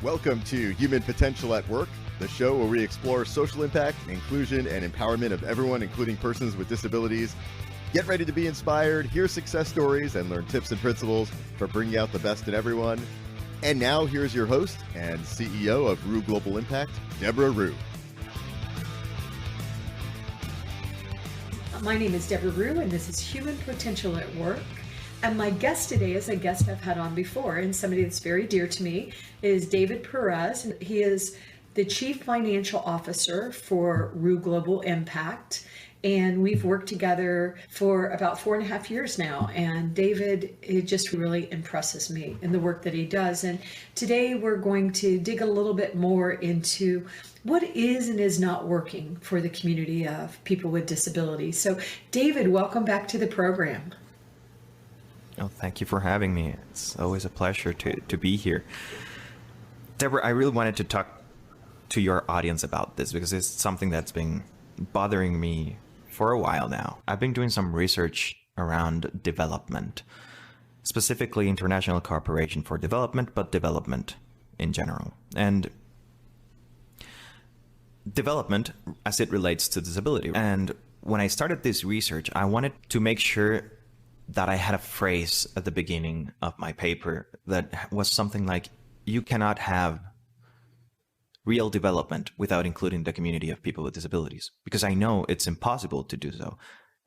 Welcome to Human Potential at Work, the show where we explore social impact, inclusion, and empowerment of everyone, including persons with disabilities. Get ready to be inspired, hear success stories, and learn tips and principles for bringing out the best in everyone. And now, here's your host and CEO of RU Global Impact, Debra Rue. My name is Debra Rue, and this is Human Potential at Work. And my guest today is a guest I've had on before, and somebody that's very dear to me is David Perez. He is the Chief Financial Officer for RU Global Impact. And we've worked together for about 4.5 years now. And David, it just really impresses me in the work that he does. And today we're going to dig a little bit more into what is and is not working for the community of people with disabilities. So David, welcome back to the program. Oh, thank you for having me. It's always a pleasure to be here. Debra, I really wanted to talk to your audience about this because it's something that's been bothering me for a while now. I've been doing some research around development, specifically International Cooperation for Development, but development in general. And development as it relates to disability. And when I started this research, I wanted to make sure that I had a phrase at the beginning of my paper that was something like, you cannot have real development without including the community of people with disabilities, because I know it's impossible to do so.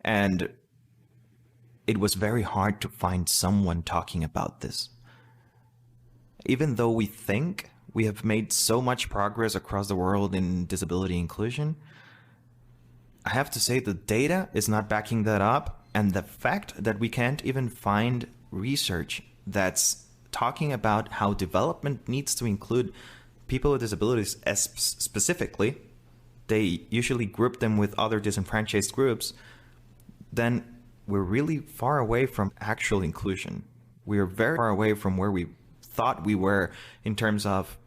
And it was very hard to find someone talking about this. Even though we think we have made so much progress across the world in disability inclusion, I have to say the data is not backing that up. And the fact that we can't even find research that's talking about how development needs to include people with disabilities as specifically, they usually group them with other disenfranchised groups, then we're really far away from actual inclusion. We're very far away from where we thought we were in terms of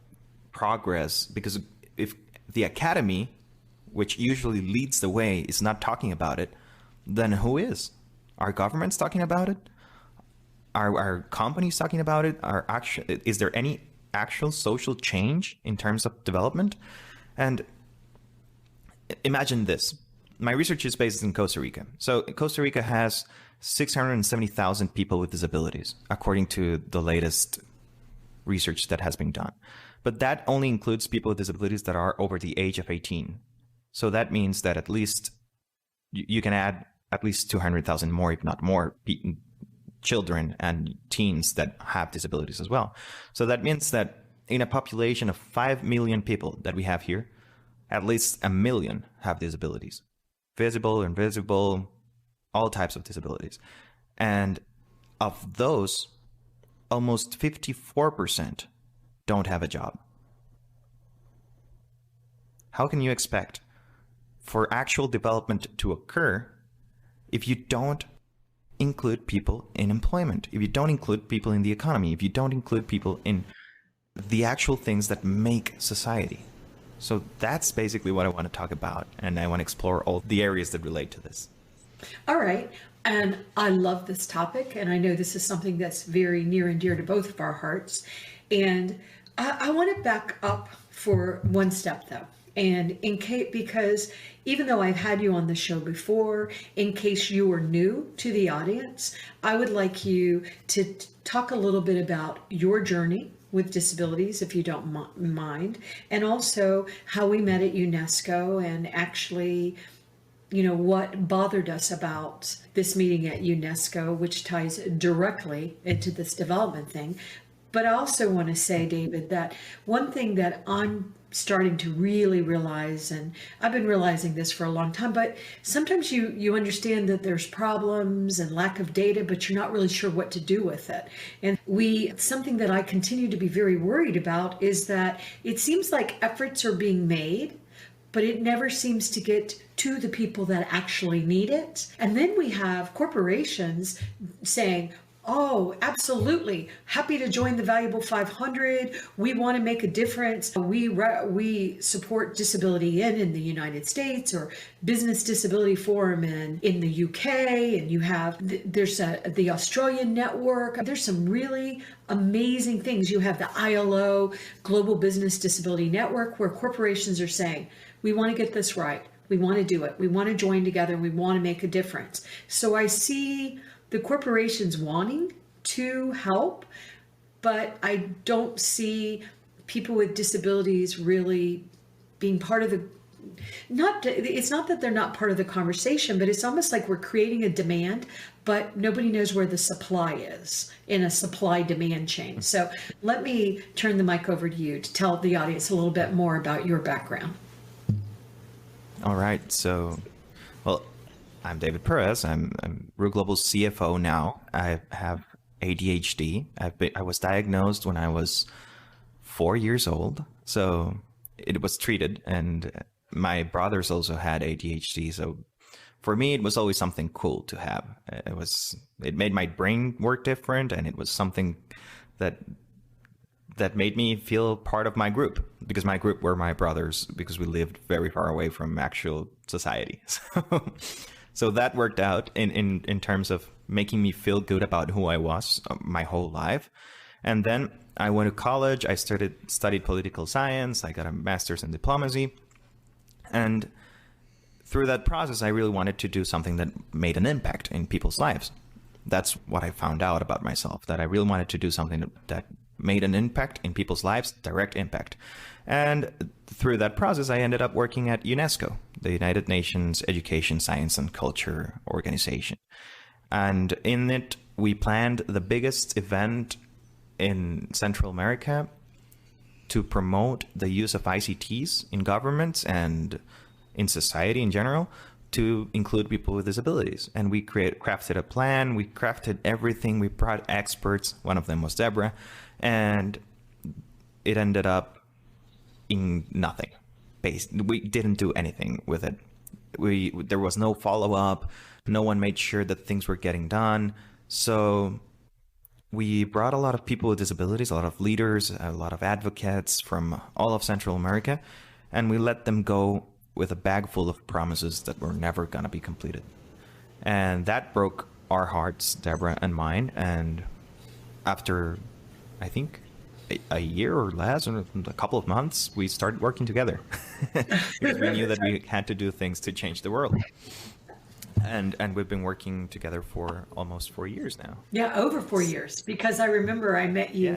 progress, because if the academy, which usually leads the way, is not talking about it, then who is? Are governments talking about it? Are companies talking about it? Is there any actual social change in terms of development? And imagine this. My research is based in Costa Rica. So Costa Rica has 670,000 people with disabilities, according to the latest research that has been done. But that only includes people with disabilities that are over the age of 18. So that means that at least you can add at least 200,000 more, if not more, children and teens that have disabilities as well. So that means that in a population of 5 million people that we have here, at least 1 million have disabilities. Visible, invisible, all types of disabilities. And of those, almost 54% don't have a job. How can you expect for actual development to occur if you don't include people in employment, if you don't include people in the economy, if you don't include people in the actual things that make society? So that's basically what I want to talk about, and I want to explore all the areas that relate to this. All right. And I love this topic, and I know this is something that's very near and dear to both of our hearts. And I want to back up for one step, though. And because even though I've had you on the show before, in case you are new to the audience, I would like you to talk a little bit about your journey with disabilities, if you don't mind, and also how we met at UNESCO and actually, what bothered us about this meeting at UNESCO, which ties directly into this development thing. But I also want to say, David, that one thing that I'm starting to really realize, and I've been realizing this for a long time, but sometimes you understand that there's problems and lack of data, but you're not really sure what to do with it. And something that I continue to be very worried about is that it seems like efforts are being made, but it never seems to get to the people that actually need it. And then we have corporations saying, Oh, absolutely. Happy to join the Valuable 500. We want to make a difference. We support Disability in the United States, or Business Disability Forum in the UK, and you have there's the Australian network. There's some really amazing things. You have the ILO, Global Business Disability Network, where corporations are saying, we want to get this right. We want to do it. We want to join together. We want to make a difference. So I see the corporations wanting to help, but I don't see people with disabilities really being part of it's not that they're not part of the conversation, but it's almost like we're creating a demand, but nobody knows where the supply is in a supply demand chain. So let me turn the mic over to you to tell the audience a little bit more about your background. All right. So, well, I'm David Perez. I'm Rue Global's CFO now. I have ADHD. I was diagnosed when I was 4 years old. So it was treated, and my brothers also had ADHD. So for me, it was always something cool to have. It made my brain work different, and it was something that made me feel part of my group, because my group were my brothers, because we lived very far away from actual society. So that worked out in terms of making me feel good about who I was my whole life. And then I went to college. I studied political science. I got a master's in diplomacy. And through that process, I really wanted to do something that made an impact in people's lives. That's what I found out about myself, that I really wanted to do something that made an impact in people's lives, direct impact. And through that process, I ended up working at UNESCO, the United Nations Education, Science, and Culture Organization. And in it, we planned the biggest event in Central America to promote the use of ICTs in governments and in society in general, to include people with disabilities. And we crafted a plan. We crafted everything. We brought experts. One of them was Debra. And it ended up in nothing. We didn't do anything with it. There was no follow-up. No one made sure that things were getting done. So we brought a lot of people with disabilities, a lot of leaders, a lot of advocates from all of Central America, and we let them go with a bag full of promises that were never going to be completed. And that broke our hearts, Debra and mine. And after, I think, a year or less, or a couple of months, we started working together because we knew that we had to do things to change the world. And we've been working together for almost 4 years now. Yeah, over 4 years, because I remember I met you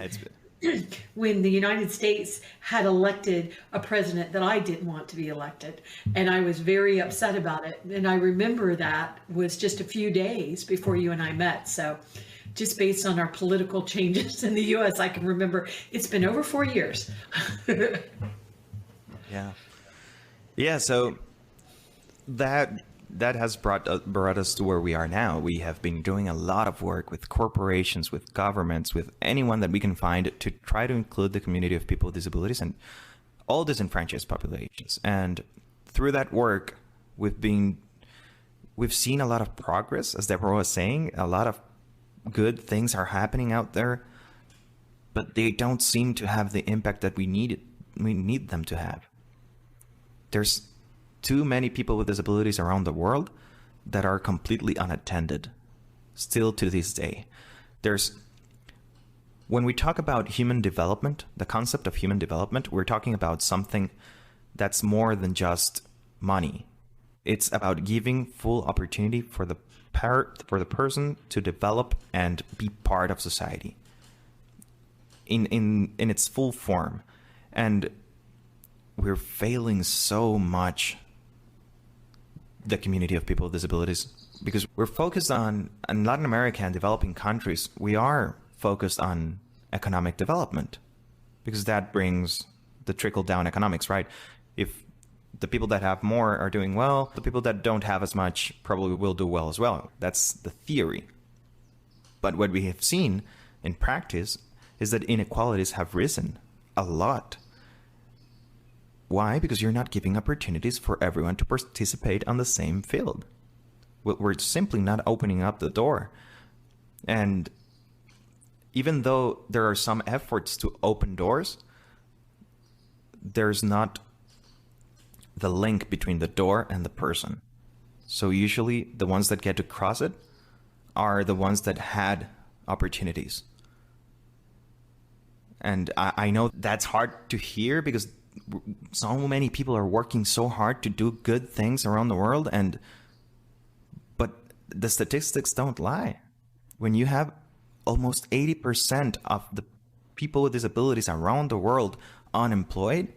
when the United States had elected a president that I didn't want to be elected, and I was very upset about it. And I remember that was just a few days before you and I met. So just based on our political changes in the US, I can remember it's been over 4 years. Yeah. So that has brought us to where we are now. We have been doing a lot of work with corporations, with governments, with anyone that we can find to try to include the community of people with disabilities and all disenfranchised populations. And through that work, we've seen a lot of progress, as Debra was saying. A lot of good things are happening out there, but they don't seem to have the impact that we need them to have. There's too many people with disabilities around the world that are completely unattended, still to this day. When we talk about human development, the concept of human development, we're talking about something that's more than just money. It's about giving full opportunity for the person to develop and be part of society in its full form. And we're failing so much the community of people with disabilities, because we're focused on, in Latin America and developing countries, we are focused on economic development, because that brings the trickle-down economics, right? If the people that have more are doing well, the people that don't have as much probably will do well as well. That's the theory. But what we have seen in practice is that inequalities have risen a lot. Why? Because you're not giving opportunities for everyone to participate on the same field. We're simply not opening up the door. And even though there are some efforts to open doors, there's not the link between the door and the person. So usually the ones that get to cross it are the ones that had opportunities. And I know that's hard to hear because so many people are working so hard to do good things around the world, but the statistics don't lie. When you have almost 80% of the people with disabilities around the world unemployed,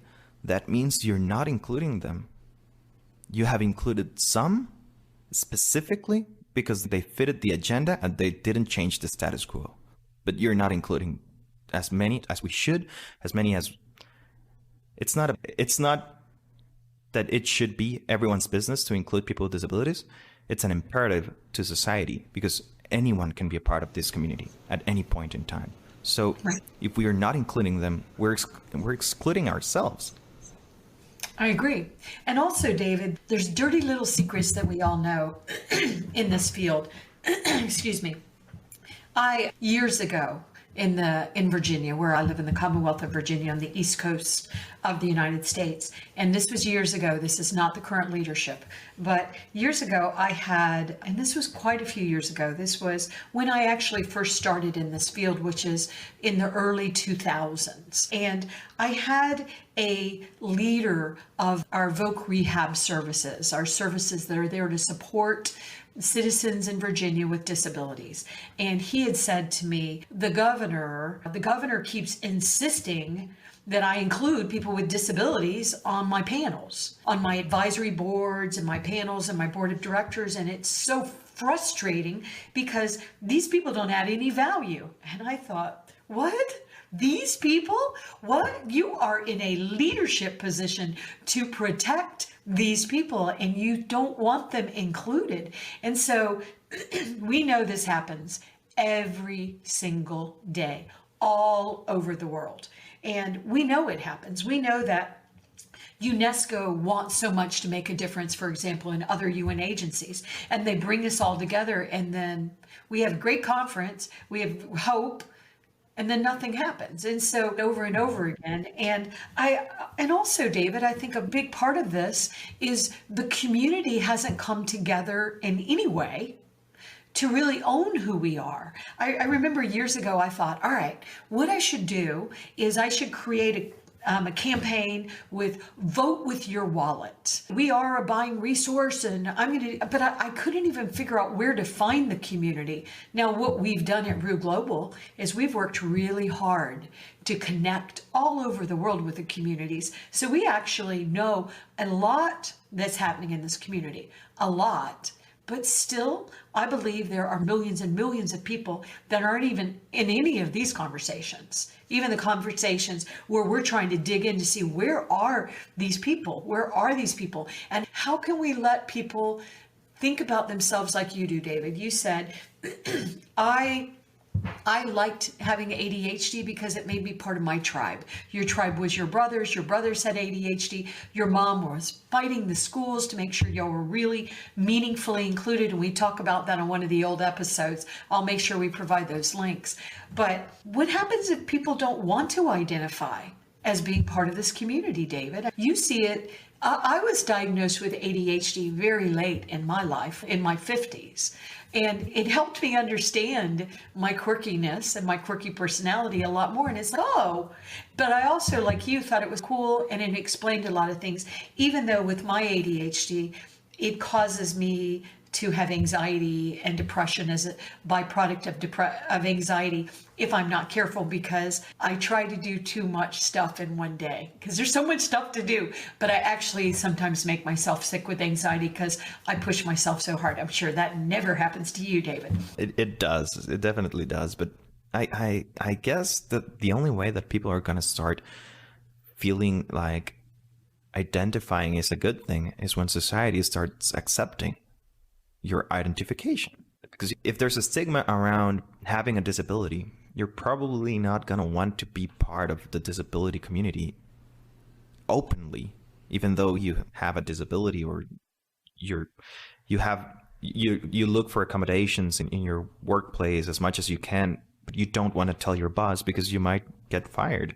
that means you're not including them. You have included some specifically because they fitted the agenda and they didn't change the status quo. But you're not including as many as we should, as many as... It's not that it should be everyone's business to include people with disabilities. It's an imperative to society because anyone can be a part of this community at any point in time. So if we are not including them, we're excluding ourselves. I agree. And also, David, there's dirty little secrets that we all know in this field. Excuse me. Years ago, in Virginia, where I live in the Commonwealth of Virginia on the East Coast of the United States. And this was years ago. This is not the current leadership. But years ago, I had, and this was quite a few years ago, this was when I actually first started in this field, which is in the early 2000s. And I had a leader of our VOC rehab services, our services that are there to support citizens in Virginia with disabilities. And he had said to me, the governor keeps insisting that I include people with disabilities on my panels, on my advisory boards and my panels and my board of directors. And it's so frustrating because these people don't add any value. And I thought, what? These people? What? You are in a leadership position to protect these people and you don't want them included. And so we know this happens every single day all over the world. And we know it happens. We know that UNESCO wants so much to make a difference, for example, in other UN agencies, and they bring us all together and then we have a great conference, we have hope, and then nothing happens. And so over and over again. And also, David, I think a big part of this is the community hasn't come together in any way to really own who we are. I remember years ago, I thought, all right, what I should do is I should create a campaign with vote with your wallet. We are a buying resource and but I couldn't even figure out where to find the community. Now, what we've done at Rue Global is we've worked really hard to connect all over the world with the communities. So we actually know a lot that's happening in this community, a lot. But still, I believe there are millions and millions of people that aren't even in any of these conversations, even the conversations where we're trying to dig in to see where are these people? Where are these people? And how can we let people think about themselves like you do, David? You said, I liked having ADHD because it made me part of my tribe. Your tribe was your brothers had ADHD. Your mom was fighting the schools to make sure y'all were really meaningfully included. And we talk about that on one of the old episodes. I'll make sure we provide those links. But what happens if people don't want to identify as being part of this community, David? You see it. I was diagnosed with ADHD very late in my life, in my 50s. And it helped me understand my quirkiness and my quirky personality a lot more. And it's like, oh, but I also, like you, thought it was cool and it explained a lot of things, even though with my ADHD, it causes me to have anxiety and depression as a byproduct of anxiety if I'm not careful, because I try to do too much stuff in one day because there's so much stuff to do. But I actually sometimes make myself sick with anxiety because I push myself so hard. I'm sure that never happens to you, David. It does. It definitely does. But I guess that the only way that people are going to start feeling like identifying is a good thing is when society starts accepting your identification. Because if there's a stigma around having a disability, you're probably not going to want to be part of the disability community openly, even though you have a disability or you look for accommodations in your workplace as much as you can but you don't want to tell your boss because you might get fired.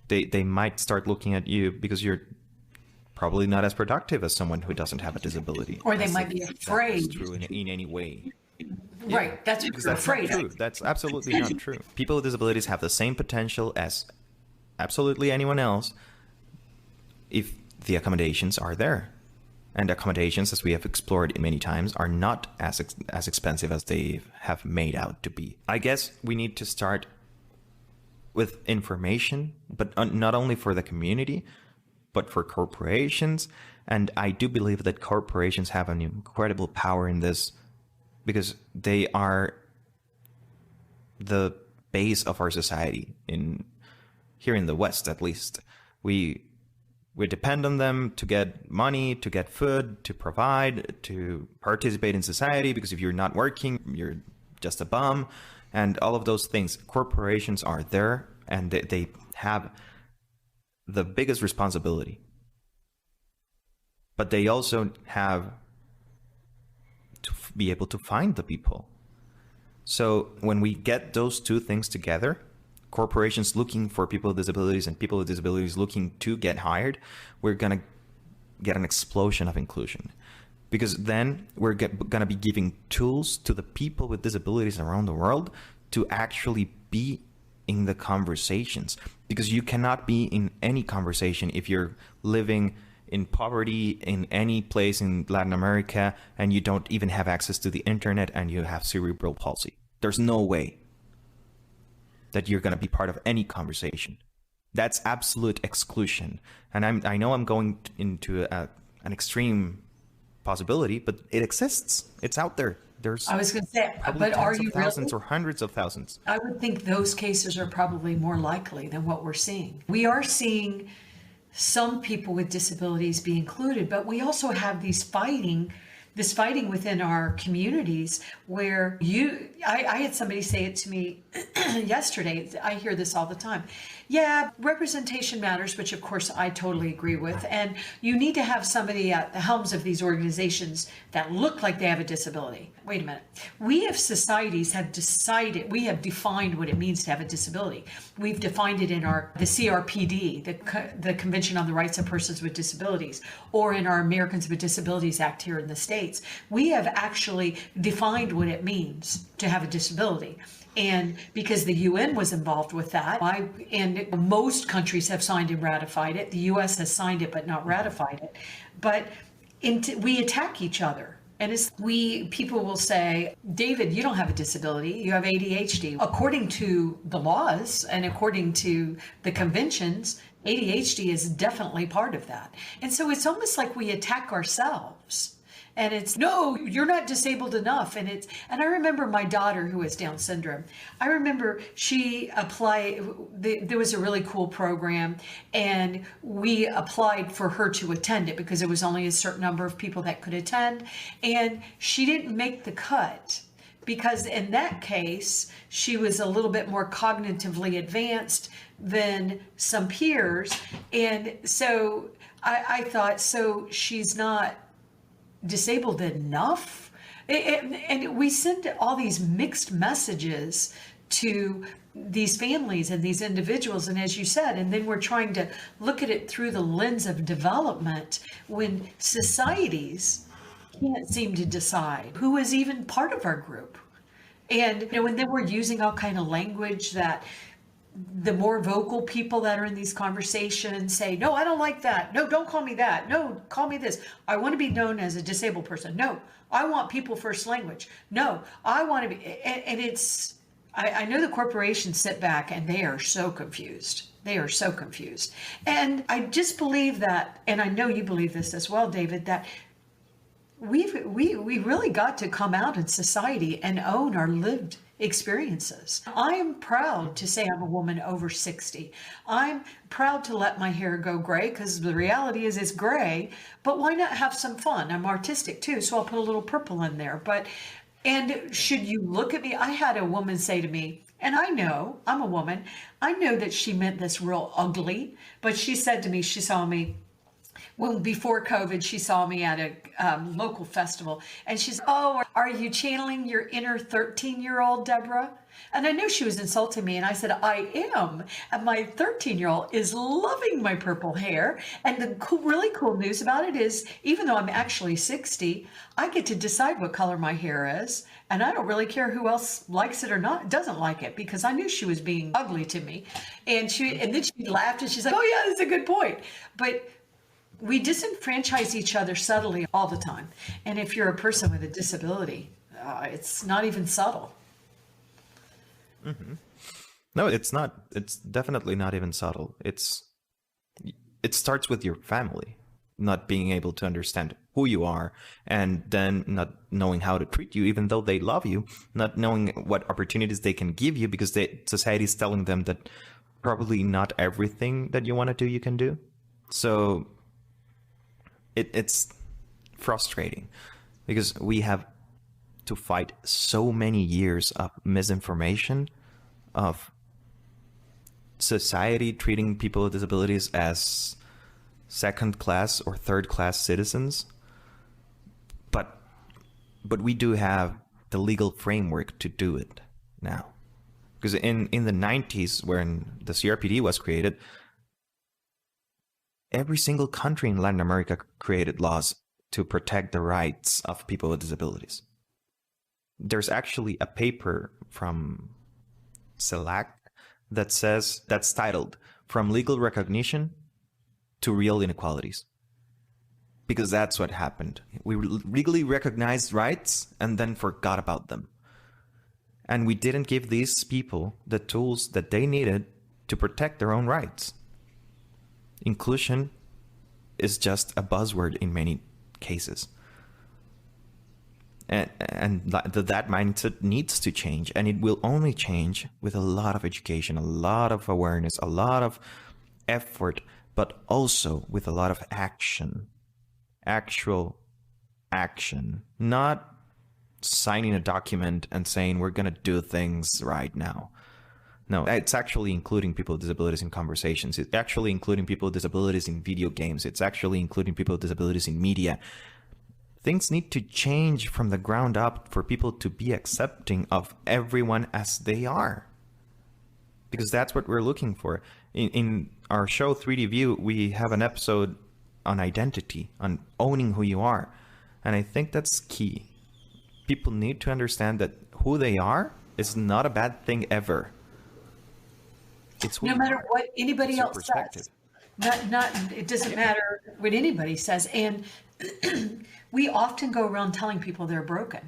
They might start looking at you because you're probably not as productive as someone who doesn't have a disability. Or they might be afraid. That's true in any way. Right, that's what you're afraid of. True. That's absolutely not true. People with disabilities have the same potential as absolutely anyone else if the accommodations are there. And accommodations, as we have explored many times, are not as expensive as they have made out to be. I guess we need to start with information, but not only for the community, but for corporations. And I do believe that corporations have an incredible power in this because they are the base of our society here in the West, at least. We depend on them to get money, to get food, to provide, to participate in society, because if you're not working, you're just a bum, and all of those things. Corporations are there, and they have the biggest responsibility. But they also have to be able to find the people. So when we get those two things together, corporations looking for people with disabilities and people with disabilities looking to get hired, we're going to get an explosion of inclusion. Because then we're going to be giving tools to the people with disabilities around the world to actually be in the conversations. Because you cannot be in any conversation if you're living in poverty in any place in Latin America and you don't even have access to the internet and you have cerebral palsy. There's no way that you're going to be part of any conversation. That's absolute exclusion. And I know I'm going into an extreme possibility, but it exists. It's out there. There's I was going to say, but are you thousands really? Or hundreds of thousands? I would think those cases are probably more likely than what we're seeing. We are seeing some people with disabilities be included, but we also have this fighting within our communities where I had somebody say it to me yesterday. I hear this all the time. Yeah, representation matters, which of course I totally agree with. And you need to have somebody at the helms of these organizations that look like they have a disability. Wait a minute. We as societies have decided, we have defined what it means to have a disability. We've defined it in the CRPD, the Convention on the Rights of Persons with Disabilities, or in our Americans with Disabilities Act here in the States. We have actually defined what it means to have a disability. And because the UN was involved with that, and most countries have signed and ratified it. The US has signed it but not ratified it. But we attack each other. And people will say, David, you don't have a disability, you have ADHD. According to the laws and according to the conventions, ADHD is definitely part of that. And so it's almost like we attack ourselves. And it's, no, you're not disabled enough. And I remember my daughter who has Down syndrome. I remember she applied, there was a really cool program and we applied for her to attend it because there was only a certain number of people that could attend. And she didn't make the cut because in that case, she was a little bit more cognitively advanced than some peers. And so I thought, so she's not disabled enough? And we send all these mixed messages to these families and these individuals, and as you said, and then we're trying to look at it through the lens of development when societies can't seem to decide who is even part of our group. And and then we're using all kind of language that the more vocal people that are in these conversations say, no, I don't like that. No, don't call me that. No, call me this. I want to be known as a disabled person. No, I want people first language. No, I want to be, and it's, I know the corporations sit back and they are so confused. They are so confused. And I just believe that, and I know you believe this as well, David, that we really got to come out in society and own our lived experiences. I am proud to say I'm a woman over 60. I'm proud to let my hair go gray because the reality is it's gray, but why not have some fun? I'm artistic too, so I'll put a little purple in there. And should you look at me, I had a woman say to me, and I know, I'm a woman, I know that she meant this real ugly, but she said to me, she saw me, Well, before COVID, she saw me at a local festival, and she's, "Oh, are you channeling your inner 13-year-old, Deborah?" And I knew she was insulting me, and I said, "I am." And my 13-year-old is loving my purple hair. And the really cool news about it is, even though I'm actually 60, I get to decide what color my hair is. And I don't really care who else likes it or not, doesn't like it, because I knew she was being ugly to me. And then she laughed, and she's like, "Oh yeah, that's a good point." But we disenfranchise each other subtly all the time. And if you're a person with a disability, it's not even subtle. Mm-hmm. No, it's not. It's definitely not even subtle. It starts with your family not being able to understand who you are, and then not knowing how to treat you, even though they love you, not knowing what opportunities they can give you, because society is telling them that probably not everything that you want to do, you can do. So it's frustrating, because we have to fight so many years of misinformation, of society treating people with disabilities as second class or third class citizens. But we do have the legal framework to do it now. Because in the 90s, when the CRPD was created, every single country in Latin America created laws to protect the rights of people with disabilities. There's actually a paper from CELAC that's titled "From Legal Recognition to Real Inequalities." Because that's what happened. We legally recognized rights and then forgot about them. And we didn't give these people the tools that they needed to protect their own rights. Inclusion is just a buzzword in many cases. And that mindset needs to change, and it will only change with a lot of education, a lot of awareness, a lot of effort, but also with a lot of action, actual action, not signing a document and saying we're going to do things right now. No, it's actually including people with disabilities in conversations. It's actually including people with disabilities in video games. It's actually including people with disabilities in media. Things need to change from the ground up for people to be accepting of everyone as they are. Because that's what we're looking for. In our show 3D View, we have an episode on identity, on owning who you are. And I think that's key. People need to understand that who they are is not a bad thing ever. It's who no matter what anybody else says. It doesn't matter what anybody says. And we often go around telling people they're broken.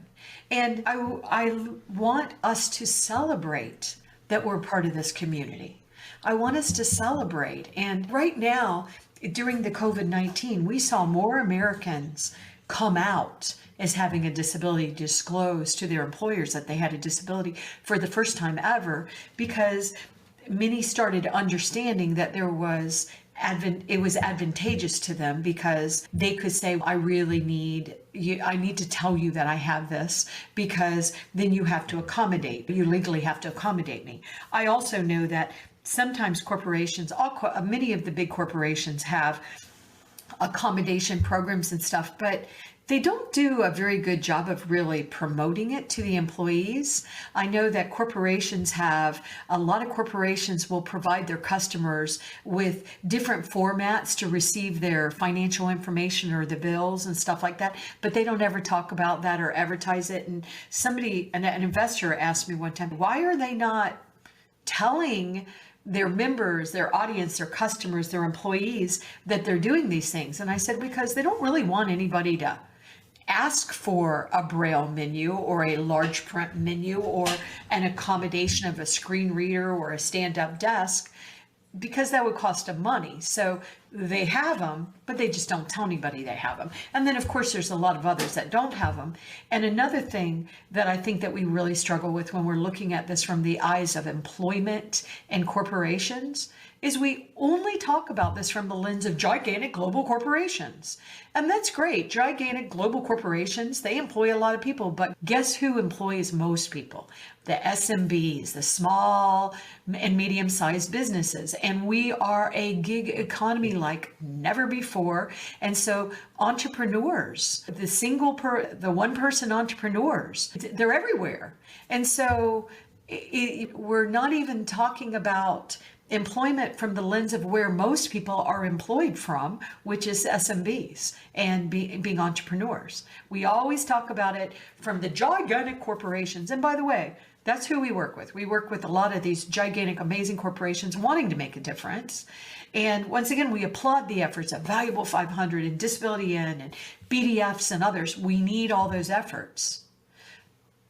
And I want us to celebrate that we're part of this community. I want us to celebrate. And right now, during the COVID-19, we saw more Americans come out as having a disability, disclose to their employers that they had a disability for the first time ever, because many started understanding that it was advantageous to them, because they could say, I need to tell you that I have this, because then you have to accommodate, you legally have to accommodate me. I also know that sometimes corporations, many of the big corporations have accommodation programs and stuff, but they don't do a very good job of really promoting it to the employees. I know that a lot of corporations will provide their customers with different formats to receive their financial information or the bills and stuff like that, but they don't ever talk about that or advertise it. And an investor asked me one time, why are they not telling their members, their audience, their customers, their employees that they're doing these things? And I said, because they don't really want anybody to ask for a braille menu or a large print menu or an accommodation of a screen reader or a stand-up desk, because that would cost them money. So they have them, but they just don't tell anybody they have them. And then of course there's a lot of others that don't have them. And another thing that I think that we really struggle with when we're looking at this from the eyes of employment and corporations is we only talk about this from the lens of gigantic global corporations. And that's great. Gigantic global corporations, they employ a lot of people, but guess who employs most people? The SMBs, the small and medium-sized businesses. And we are a gig economy like never before. And so entrepreneurs, the one-person entrepreneurs, they're everywhere. And so we're not even talking about employment from the lens of where most people are employed from, which is SMBs and being entrepreneurs. We always talk about it from the gigantic corporations. And by the way, that's who we work with. We work with a lot of these gigantic, amazing corporations wanting to make a difference. And once again, we applaud the efforts of Valuable 500 and Disability In and BDFs and others. We need all those efforts.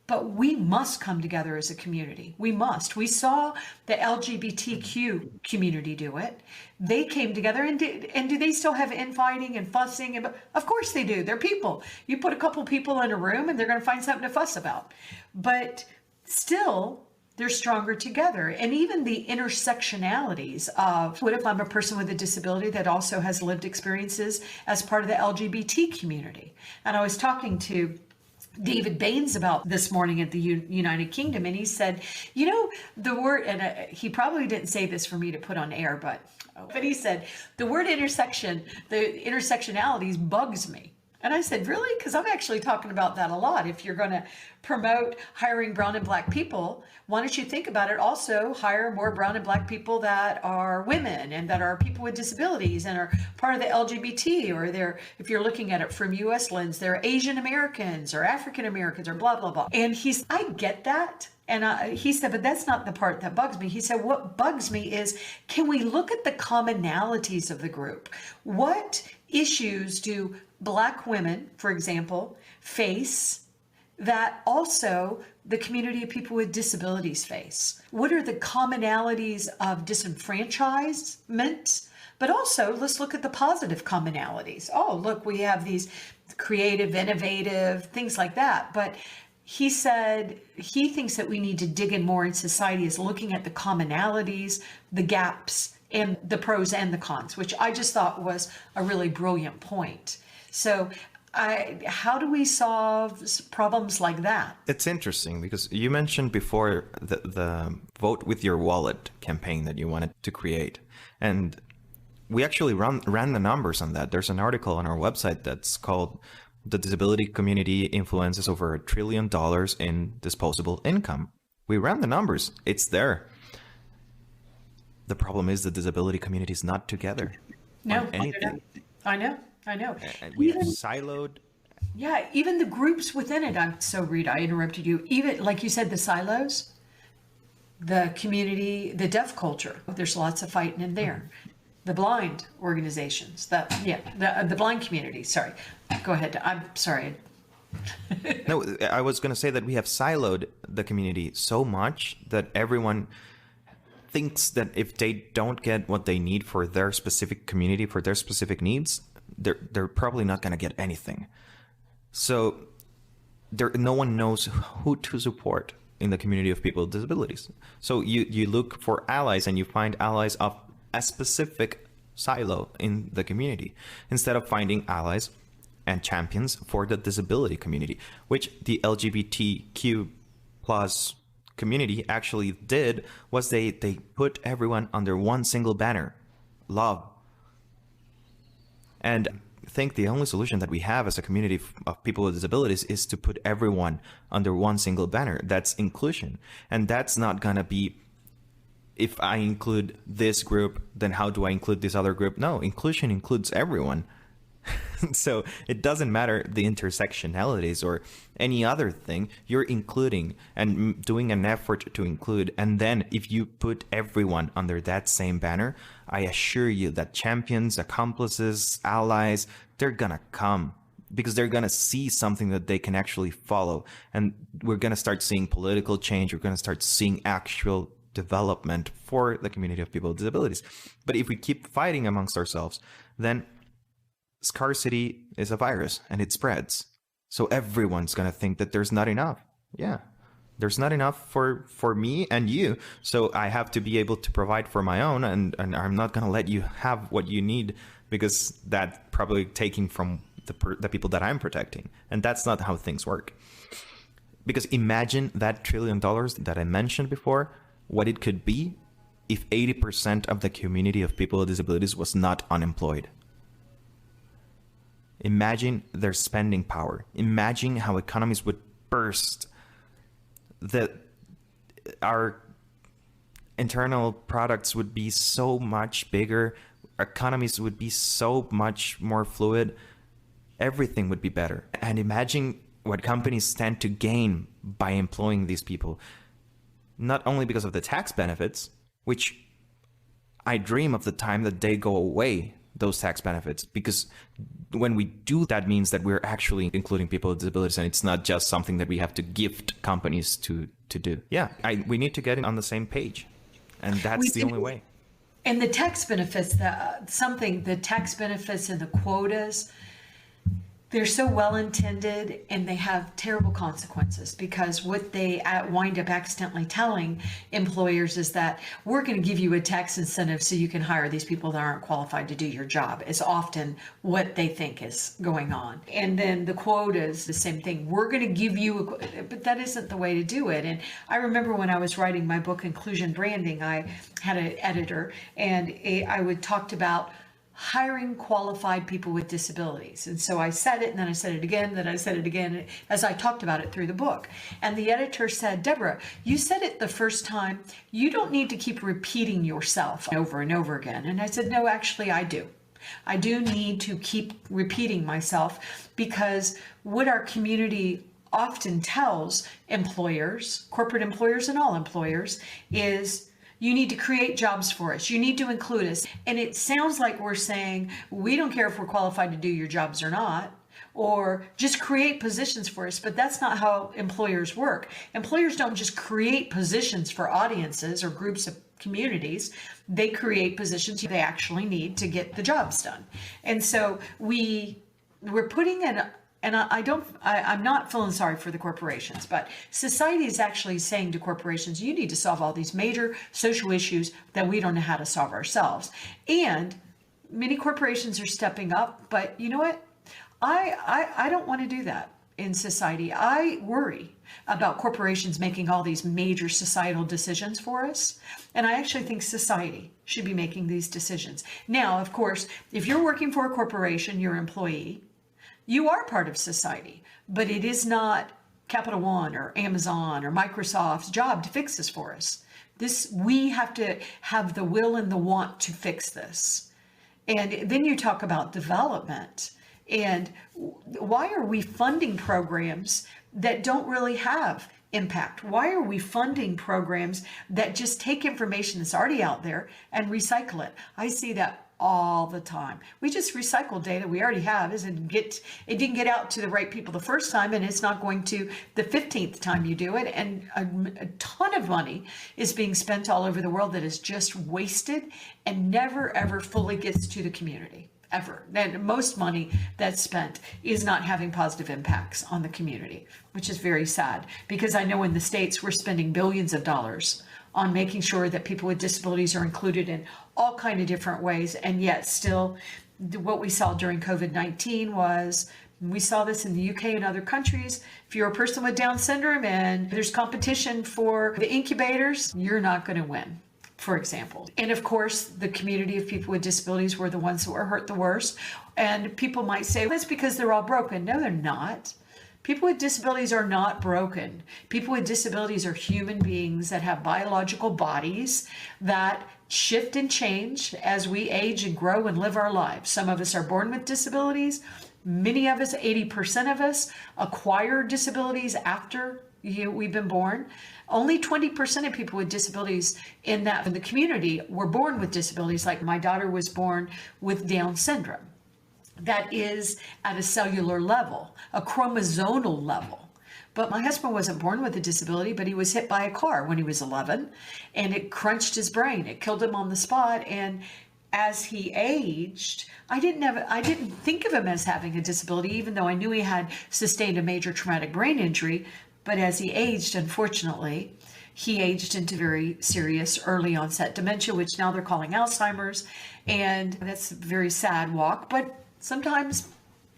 But we must come together as a community. We must. We saw the LGBTQ community do it. They came together and do they still have infighting and fussing? Of course they do. They're people. You put a couple people in a room and they're going to find something to fuss about. But still, they're stronger together. And even the intersectionalities of what if I'm a person with a disability that also has lived experiences as part of the LGBT community? And I was talking to David Baines about this morning at the United Kingdom, and he said, you know, the word, and he probably didn't say this for me to put on air, but he said, the word intersection, the intersectionalities bugs me. And I said, really? Because I'm actually talking about that a lot. If you're going to promote hiring brown and black people, why don't you think about it? Also hire more brown and black people that are women and that are people with disabilities and are part of the LGBT, or if you're looking at it from US lens, they're Asian Americans or African Americans or blah, blah, blah. And I get that. And he said, but that's not the part that bugs me. He said, what bugs me is, can we look at the commonalities of the group? What issues do Black women, for example, face that also the community of people with disabilities face? What are the commonalities of disenfranchisement? But also, let's look at the positive commonalities. Oh, look, we have these creative, innovative, things like that. But he said he thinks that we need to dig in more in society is looking at the commonalities, the gaps, and the pros and the cons, which I just thought was a really brilliant point. So how do we solve problems like that? It's interesting because you mentioned before the Vote with Your Wallet campaign that you wanted to create. And we actually ran the numbers on that. There's an article on our website that's called "The Disability Community Influences Over $1 trillion in Disposable Income." We ran the numbers. It's there. The problem is the disability community is not together. No, anything. I know. And we have siloed. Yeah, even the groups within it. Rita, I interrupted you. Even like you said, the silos, the community, the deaf culture. There's lots of fighting in there. The blind organizations, the blind community. Sorry, go ahead. I'm sorry. No, I was going to say that we have siloed the community so much that everyone thinks that if they don't get what they need for their specific community, for their specific needs, they're probably not going to get anything. So no one knows who to support in the community of people with disabilities. So you look for allies and you find allies of a specific silo in the community instead of finding allies and champions for the disability community, which the LGBTQ plus community actually did was they put everyone under one single banner, love. And I think the only solution that we have as a community of people with disabilities is to put everyone under one single banner. That's inclusion. And that's not gonna be, if I include this group, then how do I include this other group? No, inclusion includes everyone. So it doesn't matter the intersectionalities or any other thing. You're including and doing an effort to include. And then if you put everyone under that same banner, I assure you that champions, accomplices, allies, they're gonna come because they're gonna see something that they can actually follow. And we're gonna start seeing political change. We're gonna start seeing actual development for the community of people with disabilities. But if we keep fighting amongst ourselves, then scarcity is a virus and it spreads. So everyone's going to think that there's not enough. Yeah. There's not enough for me and you. So I have to be able to provide for my own, and I'm not going to let you have what you need, because that's probably taking from the people that I'm protecting. And that's not how things work. Because imagine that $1 trillion that I mentioned before, what it could be if 80% of the community of people with disabilities was not unemployed. Imagine their spending power. Imagine how economies would burst. Our internal products would be so much bigger. Economies would be so much more fluid. Everything would be better. And imagine what companies stand to gain by employing these people. Not only because of the tax benefits, which I dream of the time that they go away, those tax benefits, because when we do, that means that we're actually including people with disabilities, and it's not just something that we have to gift companies to do. Yeah, we need to get on the same page, and that's the only way. And the tax benefits, the tax benefits and the quotas, they're so well intended, and they have terrible consequences, because what they wind up accidentally telling employers is that we're going to give you a tax incentive so you can hire these people that aren't qualified to do your job, is often what they think is going on. And then the quotas, the same thing. We're going to give you, but that isn't the way to do it. And I remember when I was writing my book, Inclusion Branding, I had an editor, and I would talked about hiring qualified people with disabilities. And so I said it, and then I said it again, then I said it again, as I talked about it through the book. And the editor said, Debra, you said it the first time, you don't need to keep repeating yourself over and over again. And I said, no, actually I do. I do need to keep repeating myself, because what our community often tells employers, corporate employers and all employers, is you need to create jobs for us. You need to include us. And it sounds like we're saying, we don't care if we're qualified to do your jobs or not, or just create positions for us. But that's not how employers work. Employers don't just create positions for audiences or groups of communities. They create positions they actually need to get the jobs done. And so we're putting in, and I'm not feeling sorry for the corporations, but society is actually saying to corporations, you need to solve all these major social issues that we don't know how to solve ourselves. And many corporations are stepping up, but you know what? I don't want to do that in society. I worry about corporations making all these major societal decisions for us. And I actually think society should be making these decisions. Now, of course, if you're working for a corporation, you're an employee, you are part of society, but it is not Capital One or Amazon or Microsoft's job to fix this for us. We have to have the will and the want to fix this. And then you talk about development. And why are we funding programs that don't really have impact? Why are we funding programs that just take information that's already out there and recycle it? I see that all the time. We just recycle data we already have. It didn't get out to the right people the first time, and it's not going to the 15th time you do it. And a ton of money is being spent all over the world that is just wasted and never ever fully gets to the community. Ever. And most money that's spent is not having positive impacts on the community, which is very sad, because I know in the States we're spending billions of dollars on making sure that people with disabilities are included in all kinds of different ways. And yet still what we saw during COVID-19 was, we saw this in the UK and other countries, if you're a person with Down syndrome and there's competition for the incubators, you're not going to win, for example. And of course, the community of people with disabilities were the ones that were hurt the worst. And people might say, that's because they're all broken. No, they're not. People with disabilities are not broken. People with disabilities are human beings that have biological bodies that shift and change as we age and grow and live our lives. Some of us are born with disabilities. Many of us, 80% of us, acquire disabilities after we've been born. Only 20% of people with disabilities in the community were born with disabilities. Like my daughter was born with Down syndrome. That is at a cellular level, a chromosomal level. But my husband wasn't born with a disability, but he was hit by a car when he was 11, and it crunched his brain. It killed him on the spot. And as he aged, I didn't think of him as having a disability, even though I knew he had sustained a major traumatic brain injury. But as he aged, unfortunately, he aged into very serious early onset dementia, which now they're calling Alzheimer's. And that's a very sad walk, but sometimes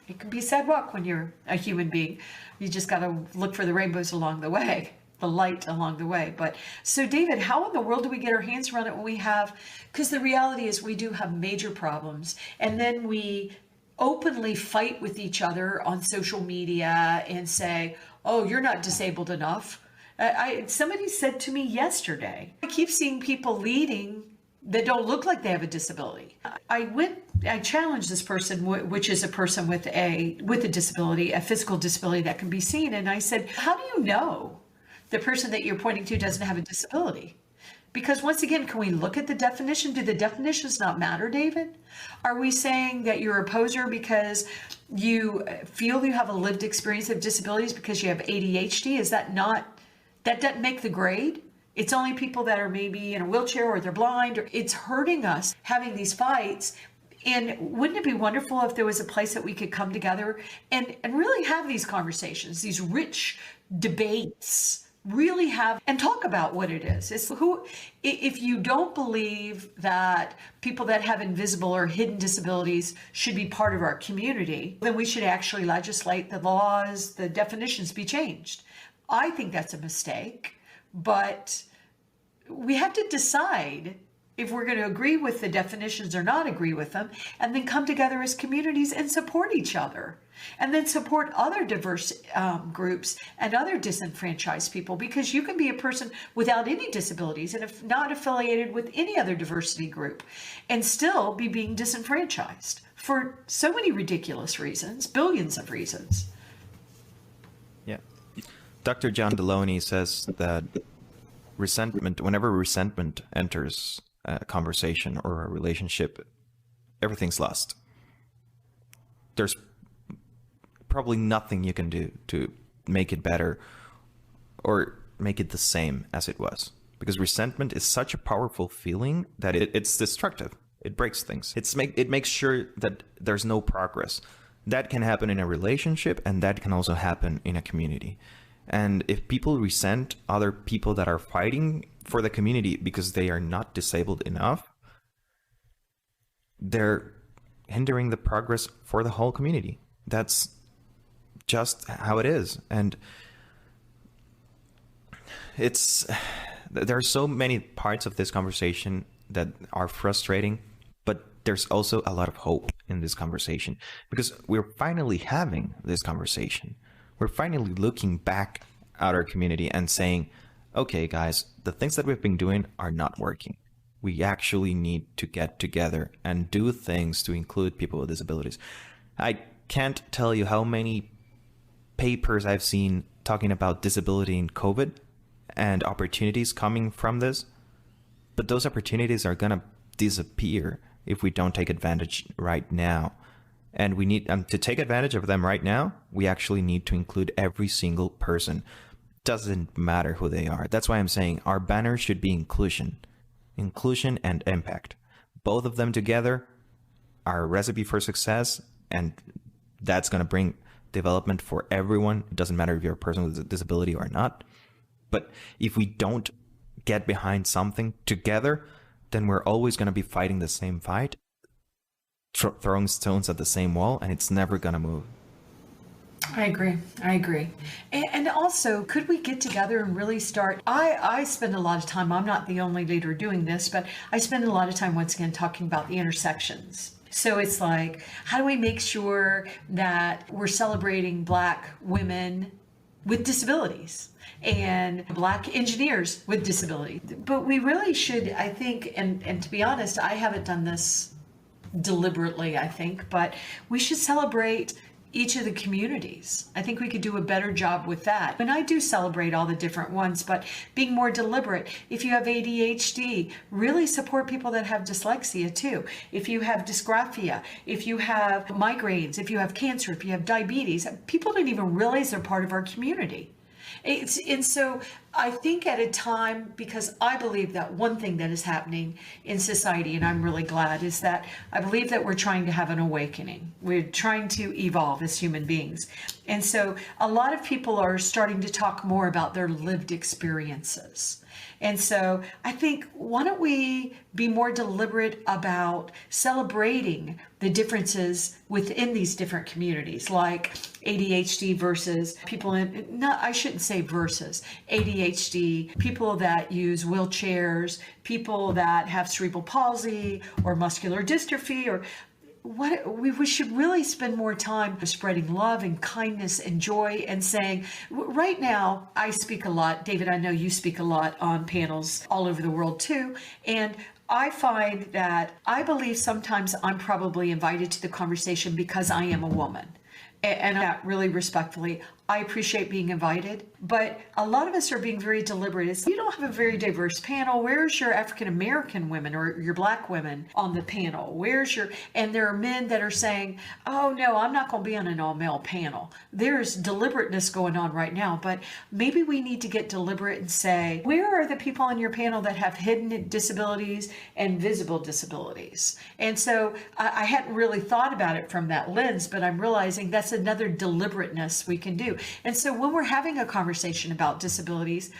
it can be a sad walk when you're a human being. You just got to look for the rainbows along the way, the light along the way. But so David, how in the world do we get our hands around it when we have, because the reality is we do have major problems, and then we openly fight with each other on social media and say, oh, you're not disabled enough. Somebody said to me yesterday, I keep seeing people leading that don't look like they have a disability. I challenged this person, which is a person with a disability, a physical disability that can be seen. And I said, how do you know the person that you're pointing to doesn't have a disability? Because once again, can we look at the definition? Do the definitions not matter, David? Are we saying that you're a poser because you feel you have a lived experience of disabilities because you have ADHD? Is that not, that doesn't make the grade? It's only people that are maybe in a wheelchair or they're blind. Or it's hurting us having these fights. And wouldn't it be wonderful if there was a place that we could come together and really have these conversations, these rich debates, really have and talk about what it is. It's who, if you don't believe that people that have invisible or hidden disabilities should be part of our community, then we should actually legislate the laws, the definitions be changed. I think that's a mistake, but we have to decide if we're going to agree with the definitions or not agree with them, and then come together as communities and support each other, and then support other diverse groups and other disenfranchised people, because you can be a person without any disabilities and if not affiliated with any other diversity group and still be being disenfranchised for so many ridiculous reasons, billions of reasons. Yeah. Dr. John Deloney says that whenever resentment enters a conversation or a relationship, everything's lost. There's probably nothing you can do to make it better or make it the same as it was, because resentment is such a powerful feeling that it's destructive. It breaks things. It makes sure that there's no progress. That can happen in a relationship, and that can also happen in a community. And if people resent other people that are fighting for the community because they are not disabled enough, they're hindering the progress for the whole community. That's just how it is. And there are so many parts of this conversation that are frustrating, but there's also a lot of hope in this conversation, because we're finally having this conversation. We're finally looking back at our community and saying, okay, guys, the things that we've been doing are not working. We actually need to get together and do things to include people with disabilities. I can't tell you how many papers I've seen talking about disability in COVID and opportunities coming from this, but those opportunities are going to disappear if we don't take advantage right now. And we need to take advantage of them right now. We actually need to include every single person. Doesn't matter who they are. That's why I'm saying our banner should be inclusion and impact. Both of them together are a recipe for success, and that's going to bring development for everyone. It doesn't matter if you're a person with a disability or not. But if we don't get behind something together, then we're always going to be fighting the same fight, throwing stones at the same wall, and it's never going to move. I agree. And also, could we get together and really start? I spend a lot of time, I'm not the only leader doing this, but I spend a lot of time, once again, talking about the intersections. So it's like, how do we make sure that we're celebrating Black women with disabilities and Black engineers with disabilities? But we really should, I think, and to be honest, I haven't done this deliberately, I think, but we should celebrate each of the communities. I think we could do a better job with that. And I do celebrate all the different ones, but being more deliberate. If you have ADHD, really support people that have dyslexia too. If you have dysgraphia, if you have migraines, if you have cancer, if you have diabetes, people don't even realize they're part of our community. And so I think at a time, because I believe that one thing that is happening in society, and I'm really glad, is that I believe that we're trying to have an awakening. We're trying to evolve as human beings. And so a lot of people are starting to talk more about their lived experiences. And so I think, why don't we be more deliberate about celebrating the differences within these different communities, like ADHD versus people in, not, I shouldn't say versus, ADHD, people that use wheelchairs, people that have cerebral palsy or muscular dystrophy, or what we should really spend more time spreading love and kindness and joy, and saying, right now, I speak a lot. David, I know you speak a lot on panels all over the world too. And I find that I believe sometimes I'm probably invited to the conversation because I am a woman. And that really respectfully, I appreciate being invited, but a lot of us are being very deliberate. It's, you don't have a very diverse panel. Where's your African American women or your Black women on the panel? Where's your, and there are men that are saying, oh no, I'm not going to be on an all male panel. There's deliberateness going on right now, but maybe we need to get deliberate and say, where are the people on your panel that have hidden disabilities and visible disabilities? And so I hadn't really thought about it from that lens, but I'm realizing that's another deliberateness we can do. And so when we're having a conversation about disabilities,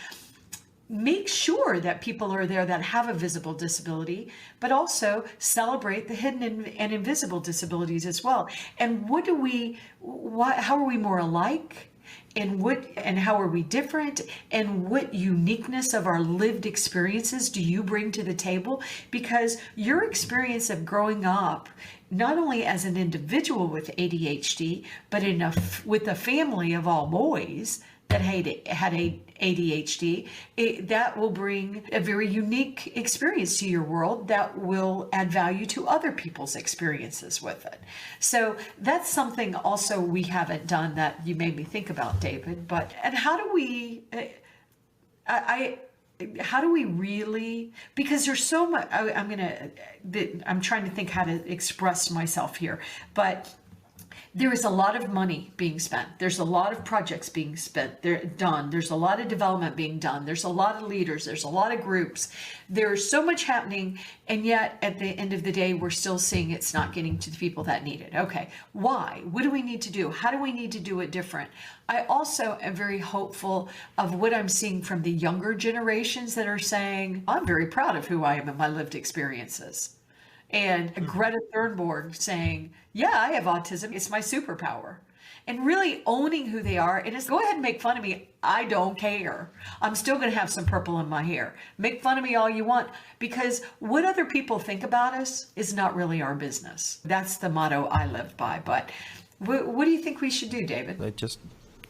make sure that people are there that have a visible disability, but also celebrate the hidden and invisible disabilities as well. And how are we more alike? And how are we different? And what uniqueness of our lived experiences do you bring to the table? Because your experience of growing up, not only as an individual with ADHD, but with a family of all boys that had ADHD, that will bring a very unique experience to your world that will add value to other people's experiences with it. So that's something also we haven't done that you made me think about, David. But, and how do we, how do we really, because there's so much, I'm trying to think how to express myself here, but there is a lot of money being spent. There's a lot of projects being done. There's a lot of development being done. There's a lot of leaders. There's a lot of groups. There's so much happening. And yet at the end of the day, we're still seeing it's not getting to the people that need it. Okay. Why? What do we need to do? How do we need to do it different? I also am very hopeful of what I'm seeing from the younger generations that are saying, I'm very proud of who I am and my lived experiences. And Greta Thunberg saying, yeah, I have autism. It's my superpower. And really owning who they are. And it's, go ahead and make fun of me. I don't care. I'm still going to have some purple in my hair. Make fun of me all you want. Because what other people think about us is not really our business. That's the motto I live by. But what do you think we should do, David? I just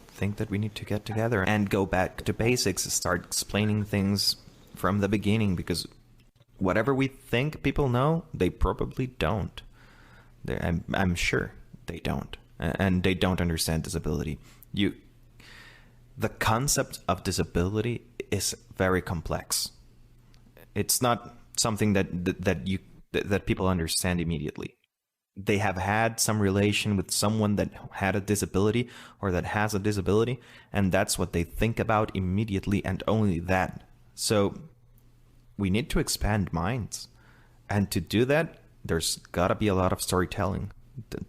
think that we need to get together and go back to basics and start explaining things from the beginning, because whatever we think people know, they probably don't. I'm sure they don't. And they don't understand disability. The concept of disability is very complex. It's not something that people understand immediately. They have had some relation with someone that had a disability or that has a disability, and that's what they think about immediately, and only that. So we need to expand minds. And to do that, there's got to be a lot of storytelling.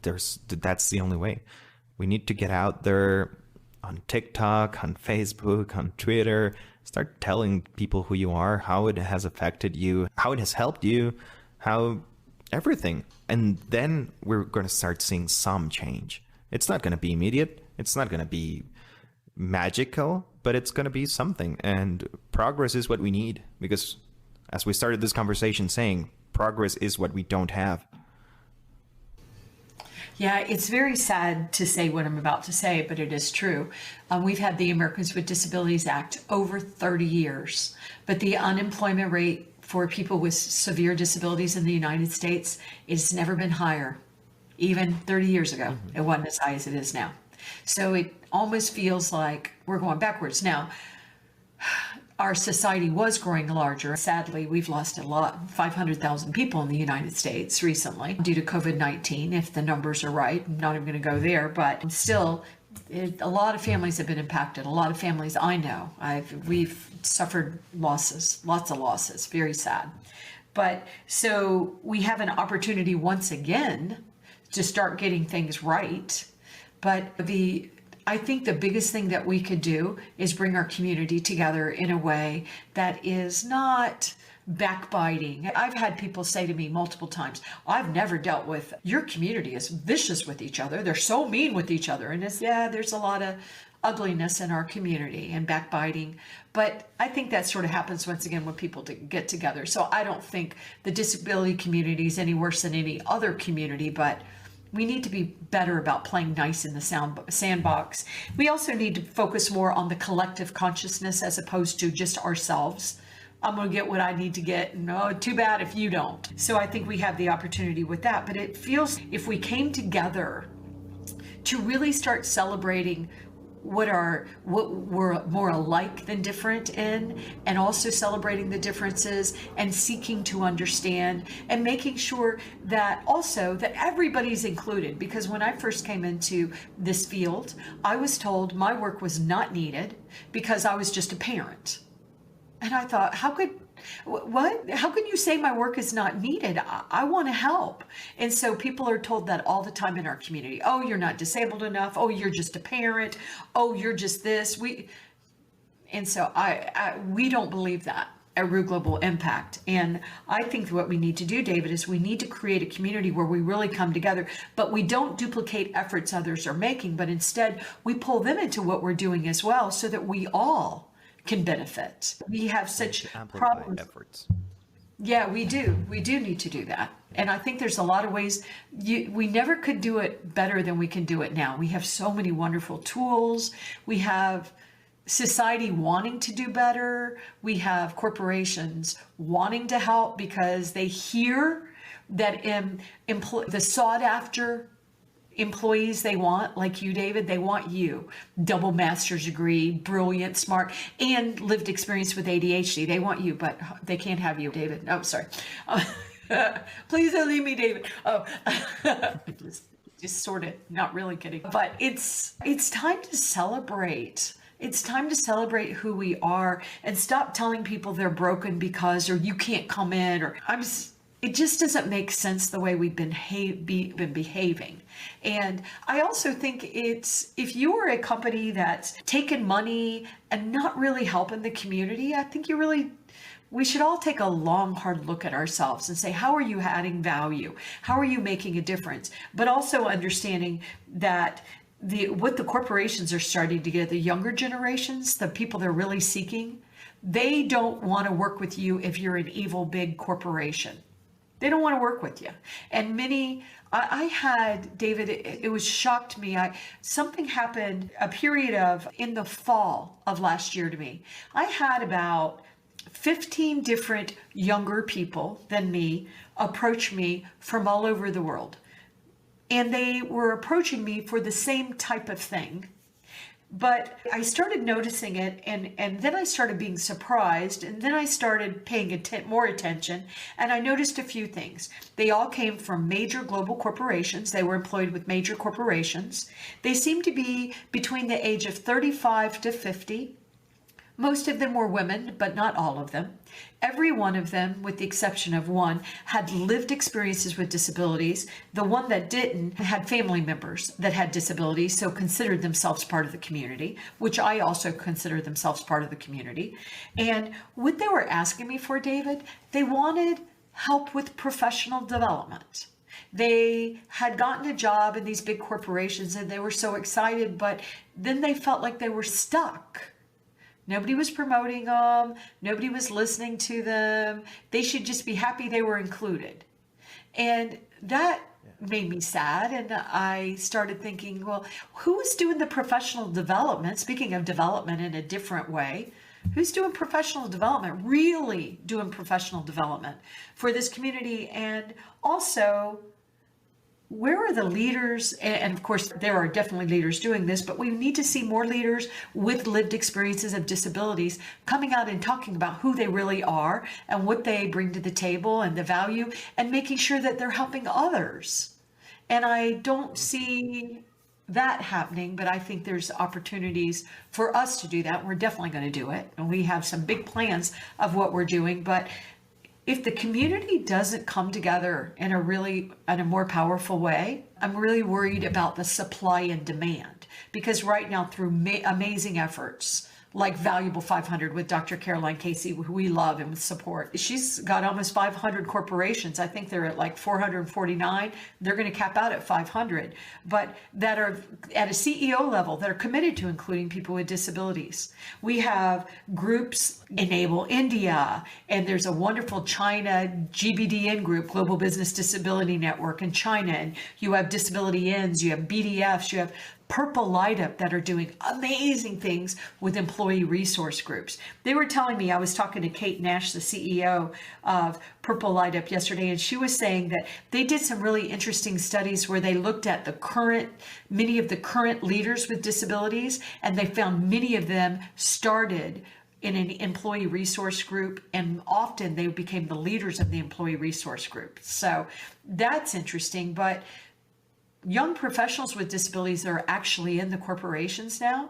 That's the only way. We need to get out there on TikTok, on Facebook, on Twitter, start telling people who you are, how it has affected you, how it has helped you, how everything. And then we're going to start seeing some change. It's not going to be immediate. It's not going to be magical, but it's going to be something. And progress is what we need, because as we started this conversation saying, progress is what we don't have. Yeah, it's very sad to say what I'm about to say, but it is true. We've had the Americans with Disabilities Act over 30 years, but the unemployment rate for people with severe disabilities in the United States has never been higher. Even 30 years ago, it wasn't as high as it is now. So it almost feels like we're going backwards. Now, our society was growing larger. Sadly, we've lost a lot, 500,000 people in the United States recently due to COVID-19, if the numbers are right. I'm not even going to go there, but still, A lot of families have been impacted. A lot of families I know, we've suffered losses, lots of losses, very sad. But so we have an opportunity once again to start getting things right. But I think the biggest thing that we could do is bring our community together in a way that is not backbiting. I've had people say to me multiple times, I've never dealt with, your community is vicious with each other. They're so mean with each other. And there's a lot of ugliness in our community and backbiting. But I think that sort of happens once again when people get together. So I don't think the disability community is any worse than any other community, but we need to be better about playing nice in the sandbox. We also need to focus more on the collective consciousness as opposed to just ourselves. I'm going to get what I need to get. No, too bad if you don't. So I think we have the opportunity with that. But it feels if we came together to really start celebrating what we're more alike than different in, and also celebrating the differences and seeking to understand and making sure that also that everybody's included. Because when I first came into this field, I was told my work was not needed because I was just a parent. And I thought, how can you say my work is not needed? I want to help. And so people are told that all the time in our community. Oh, you're not disabled enough. Oh, you're just a parent. Oh, you're just this. And so we don't believe that at Root Global Impact. And I think what we need to do, David, is we need to create a community where we really come together, but we don't duplicate efforts others are making, but instead we pull them into what we're doing as well so that we all can benefit. We have such problems. Efforts. Yeah, we do. We do need to do that. And I think there's a lot of ways we never could do it better than we can do it now. We have so many wonderful tools. We have society wanting to do better. We have corporations wanting to help because they hear that the sought after employees they want, like you, David, they want you. Double master's degree, brilliant, smart, and lived experience with ADHD. They want you, but they can't have you, David. Oh, sorry. Please don't leave me, David. Oh, just sort of, not really kidding. But it's time to celebrate. It's time to celebrate who we are and stop telling people they're broken because, or you can't come in, or it just doesn't make sense the way we've been behaving. And I also think if you are a company that's taken money and not really helping the community, I think we should all take a long, hard look at ourselves and say, how are you adding value? How are you making a difference? But also understanding that what the corporations are starting to get, the younger generations, the people they're really seeking, they don't want to work with you if you're an evil big corporation. They don't want to work with you. And I had, David, it was shocked me. Something happened, a period in the fall of last year to me. I had about 15 different younger people than me approach me from all over the world. And they were approaching me for the same type of thing. But I started noticing it, and then I started being surprised, and then I started paying more attention, and I noticed a few things. They all came from major global corporations. They were employed with major corporations. They seemed to be between the age of 35 to 50. Most of them were women, but not all of them. Every one of them, with the exception of one, had lived experiences with disabilities. The one that didn't had family members that had disabilities, so considered themselves part of the community, which I also consider themselves part of the community. And what they were asking me for, David, they wanted help with professional development. They had gotten a job in these big corporations and they were so excited, but then they felt like they were stuck. Nobody was promoting them. Nobody was listening to them. They should just be happy they were included. And that made me sad. And I started thinking, well, who is doing the professional development? Speaking of development in a different way, who's doing professional development, really doing professional development for this community? And also, where are the leaders? And of course, there are definitely leaders doing this, but we need to see more leaders with lived experiences of disabilities coming out and talking about who they really are and what they bring to the table and the value, and making sure that they're helping others. And I don't see that happening, but I think there's opportunities for us to do that. We're definitely going to do it. And we have some big plans of what we're doing. But if the community doesn't come together in a more powerful way, I'm really worried about the supply and demand. Because right now, through amazing efforts, like Valuable 500 with Dr. Caroline Casey, who we love and support. She's got almost 500 corporations. I think they're at like 449. They're going to cap out at 500, but that are at a CEO level that are committed to including people with disabilities. We have groups, Enable India, and there's a wonderful China GBDN group, Global Business Disability Network in China, and you have Disability Ins, you have BDFs, you have Purple Light Up that are doing amazing things with employee resource groups. They were telling me, I was talking to Kate Nash, the CEO of Purple Light Up yesterday, and she was saying that they did some really interesting studies where they looked at many of the current leaders with disabilities, and they found many of them started in an employee resource group, and often they became the leaders of the employee resource group. So that's interesting, but young professionals with disabilities that are actually in the corporations now,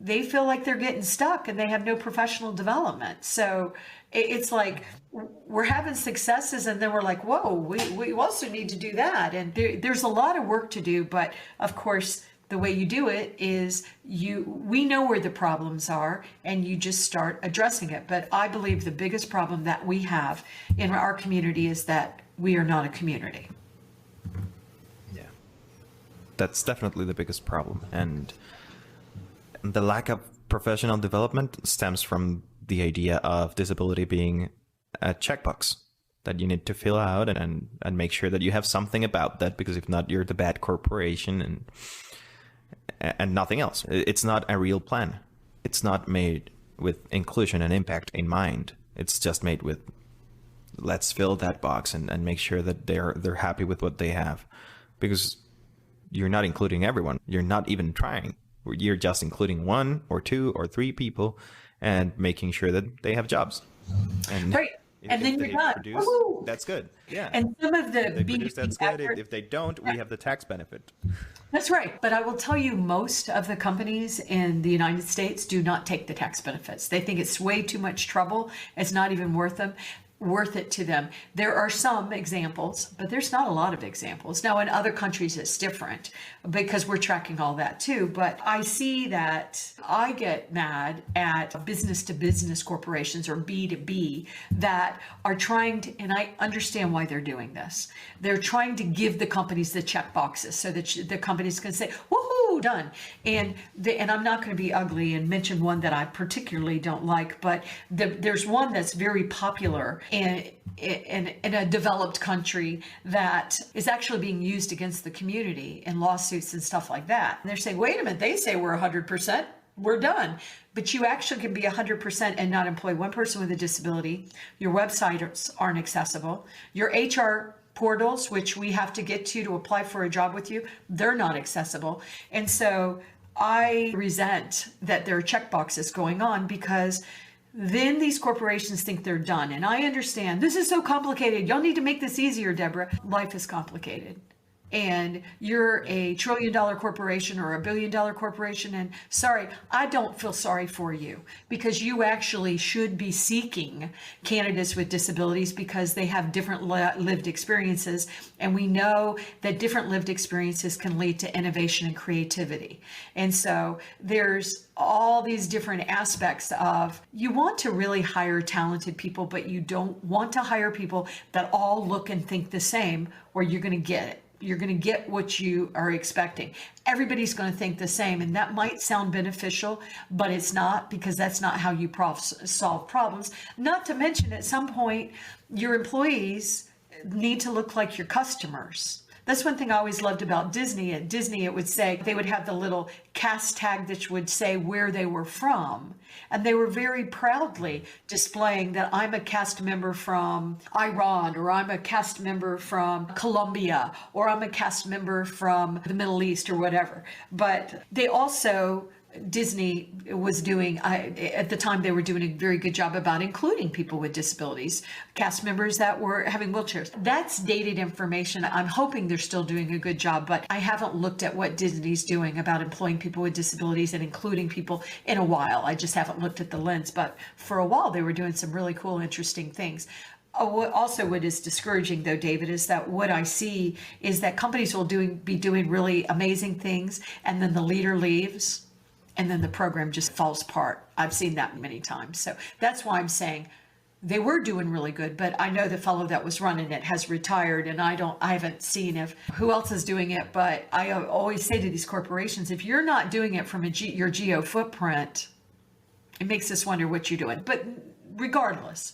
they feel like they're getting stuck and they have no professional development. So it's like we're having successes and then we're like, whoa, we also need to do that. And there's a lot of work to do, but of course, the way you do it is we know where the problems are and you just start addressing it. But I believe the biggest problem that we have in our community is that we are not a community. That's definitely the biggest problem. And the lack of professional development stems from the idea of disability being a checkbox that you need to fill out and make sure that you have something about that, because if not, you're the bad corporation and nothing else. It's not a real plan. It's not made with inclusion and impact in mind. It's just made with, let's fill that box and make sure that they're happy with what they have, because you're not including everyone. You're not even trying. You're just including 1 or 2 or 3 people and making sure that they have jobs. And right. And then you're done. Produce, that's good. Yeah. And some of the if they produce, that's good. If they don't, we have the tax benefit. That's right. But I will tell you, most of the companies in the United States do not take the tax benefits. They think it's way too much trouble. It's not even worth it to them. There are some examples, but there's not a lot of examples. Now, in other countries, it's different because we're tracking all that too. But I see that I get mad at business to business corporations or B2B that are trying to, and I understand why they're doing this. They're trying to give the companies the check boxes so that the companies can say, woohoo, done. And I'm not going to be ugly and mention one that I particularly don't like, but there's one that's very popular in a developed country that is actually being used against the community in lawsuits and stuff like that. And they're saying, wait a minute, they say we're 100%, we're done. But you actually can be 100% and not employ one person with a disability. Your websites aren't accessible. Your HR portals, which we have to get to apply for a job with you, they're not accessible. And so I resent that there are check boxes going on, because then these corporations think they're done. And I understand this is so complicated. Y'all need to make this easier, Debra. Life is complicated. And you're a $1 trillion corporation or a $1 billion corporation. And sorry, I don't feel sorry for you, because you actually should be seeking candidates with disabilities because they have different lived experiences. And we know that different lived experiences can lead to innovation and creativity. And so there's all these different aspects of, you want to really hire talented people, but you don't want to hire people that all look and think the same, or you're going to get it. You're going to get what you are expecting. Everybody's going to think the same, and that might sound beneficial, but it's not, because that's not how you solve problems. Not to mention, at some point, your employees need to look like your customers. That's one thing I always loved about Disney. At Disney, it would say, they would have the little cast tag that would say where they were from. And they were very proudly displaying that I'm a cast member from Iran, or I'm a cast member from Colombia, or I'm a cast member from the Middle East, or whatever. But they also Disney was doing, at the time, they were doing a very good job about including people with disabilities, cast members that were having wheelchairs. That's dated information. I'm hoping they're still doing a good job, but I haven't looked at what Disney's doing about employing people with disabilities and including people in a while. I just haven't looked at the lens, but for a while they were doing some really cool, interesting things. Also, what is discouraging, though, David, is that what I see is that companies will be doing really amazing things, and then the leader leaves, and then the program just falls apart. I've seen that many times. So that's why I'm saying they were doing really good, but I know the fellow that was running it has retired, and I haven't seen who else is doing it. But I always say to these corporations, if you're not doing it from your geo footprint, it makes us wonder what you're doing. But regardless,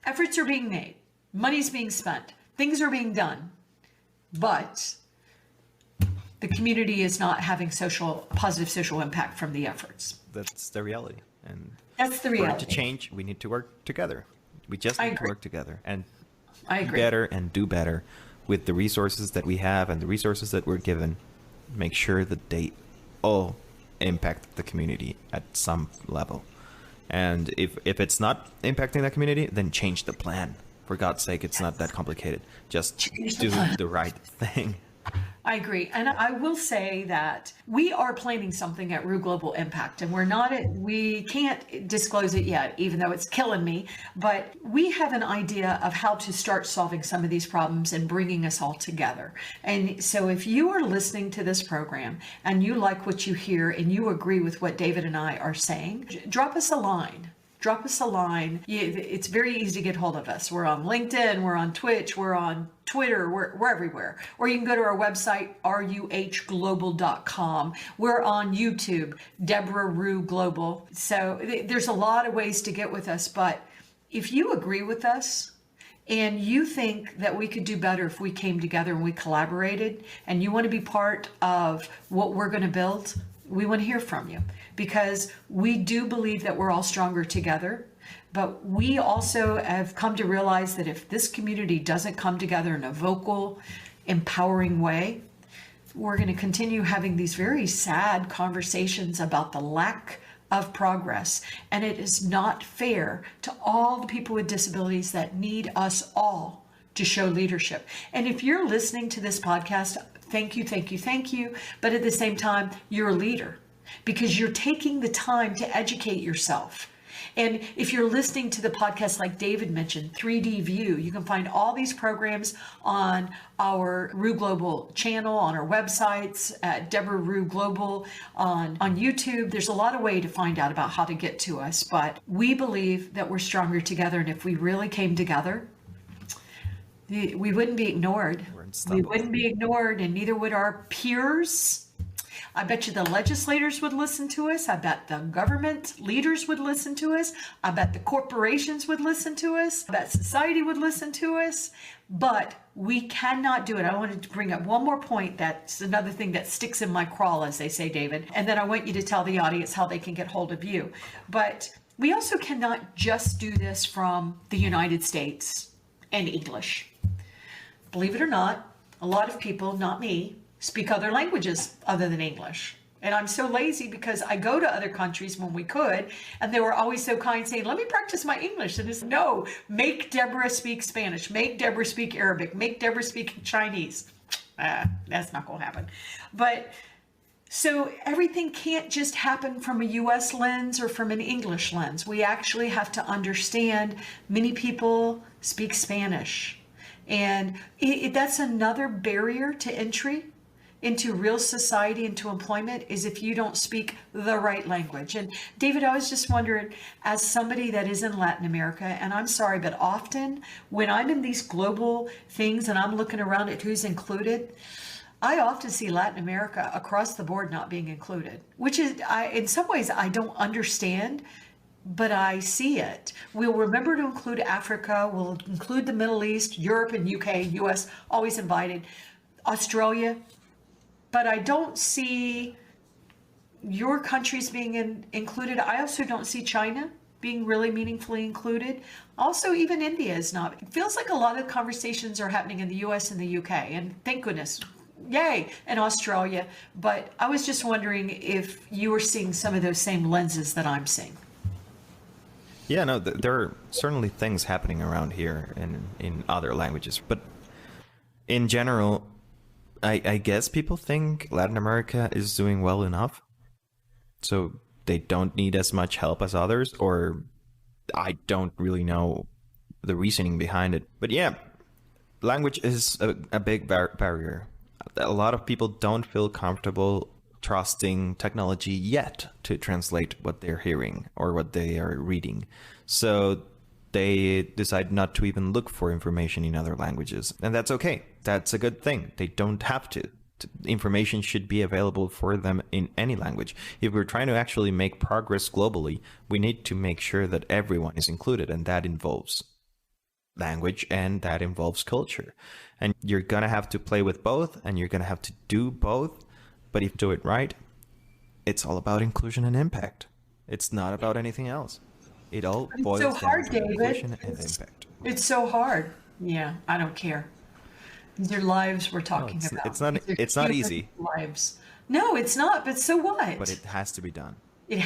efforts are being made, money's being spent, things are being done, but the community is not having positive social impact from the efforts. That's the reality. And that's the reality. For it to change, we need to work together. We just need to work together and be better and do better with the resources that we have and the resources that we're given. Make sure that they all impact the community at some level. And if it's not impacting the community, then change the plan. For God's sake, it's not that complicated. Just do the right thing. I agree. And I will say that we are planning something at Rue Global Impact, and we can't disclose it yet, even though it's killing me, but we have an idea of how to start solving some of these problems and bringing us all together. And so if you are listening to this program and you like what you hear and you agree with what David and I are saying, drop us a line. Drop us a line. It's very easy to get hold of us. We're on LinkedIn, we're on Twitch, we're on Twitter, we're everywhere. Or you can go to our website, ruhglobal.com. We're on YouTube, Debra Rue Global. So there's a lot of ways to get with us. But if you agree with us and you think that we could do better if we came together and we collaborated, and you want to be part of what we're going to build, we want to hear from you, because we do believe that we're all stronger together. But we also have come to realize that if this community doesn't come together in a vocal, empowering way, we're going to continue having these very sad conversations about the lack of progress. And it is not fair to all the people with disabilities that need us all to show leadership. And if you're listening to this podcast, thank you, thank you, thank you. But at the same time, you're a leader because you're taking the time to educate yourself. And if you're listening to the podcast, like David mentioned, 3D View, you can find all these programs on our Rue Global channel, on our websites, at Debra Rue Global, on YouTube. There's a lot of way to find out about how to get to us, but we believe that we're stronger together. And if we really came together, we wouldn't be ignored. We wouldn't be ignored, and neither would our peers. I bet you the legislators would listen to us. I bet the government leaders would listen to us. I bet the corporations would listen to us. I bet society would listen to us. But we cannot do it. I wanted to bring up one more point. That's another thing that sticks in my craw, as they say, David. And then I want you to tell the audience how they can get hold of you. But we also cannot just do this from the United States and English. Believe it or not, a lot of people, not me, speak other languages other than English. And I'm so lazy because I go to other countries when we could, and they were always so kind saying, let me practice my English. And it's no, make Debra speak Spanish, make Debra speak Arabic, make Debra speak Chinese. That's not going to happen. But so everything can't just happen from a US lens or from an English lens. We actually have to understand many people speak Spanish. And that's another barrier to entry into real society, into employment, is if you don't speak the right language. And David, I was just wondering, as somebody that is in Latin America, and I'm sorry, but often when I'm in these global things and I'm looking around at who's included, I often see Latin America across the board not being included, which is, in some ways, I don't understand, but I see it. We'll remember to include Africa, we'll include the Middle East, Europe and UK, US, always invited, Australia, but I don't see your countries being included. I also don't see China being really meaningfully included. Also, even India is not. It feels like a lot of conversations are happening in the US and the UK, and thank goodness yay, and Australia. But I was just wondering if you were seeing some of those same lenses that I'm seeing. Yeah, no, there are certainly things happening around here in other languages, but in general, I guess people think Latin America is doing well enough, so they don't need as much help as others, or I don't really know the reasoning behind it. But yeah, language is a big barrier. A lot of people don't feel comfortable trusting technology yet to translate what they're hearing or what they are reading. So they decide not to even look for information in other languages. And that's okay. That's a good thing. They don't have to. Information should be available for them in any language. If we're trying to actually make progress globally, we need to make sure that everyone is included, and that involves language and that involves culture. And you're going to have to play with both, and you're going to have to do both. But if you do it right, it's all about inclusion and impact. It's not about anything else. It all boils so down hard, to David. inclusion and impact. It's so hard. Yeah, I don't care. These are lives we're talking about. It's not easy. Lives. No, it's not. But so what? But it has to be done. It